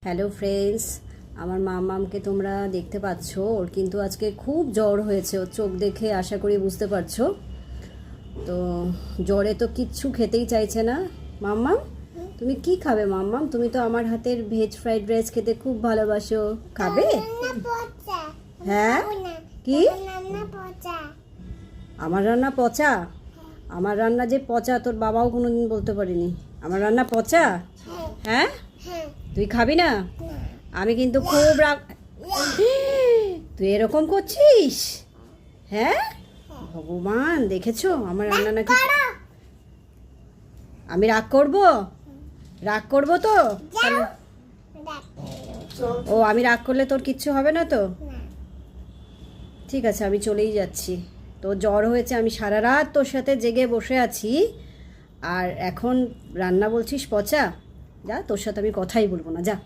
Hello friends, আমার মামামকে তোমরা দেখতে পাচ্ছ। ওর কিন্তু আজকে খুব জ্বর হয়েছে। ওর চোখ দেখে আশা করি বুঝতে পারছো। তো জ্বরে তো কিচ্ছু খেতেই চাইছে না। মাম্মাম, তুমি কি খাবে মাম্মাম? তুমি তো আমার হাতের ভেজ ফ্রাইড রাইস খেতে খুব ভালোবাসো, খাবে? হ্যাঁ, কি আমার রান্না পচা? আমার রান্না যে পচা তোর বাবাও কোনোদিন বলতে পারিনি। আমার রান্না পচা? হ্যাঁ, তুই খাবি না? আমি কিন্তু খুব রাগ। তুই এরকম করছিস? হ্যাঁ, ভগবান, দেখেছো আমার রান্না নাকি? আমি রাগ করব? রাগ করব তো? ও, আমি রাগ করলে তোর কিচ্ছু হবে না তো? ঠিক আছে, আমি চলেই যাচ্ছি। তোর জ্বর হয়েছে, আমি সারা রাত তোর সাথে জেগে বসে আছি, আর এখন রান্না বলছিস পচা? যা, তোর সাথে আমি কথাই বলবো না, যা।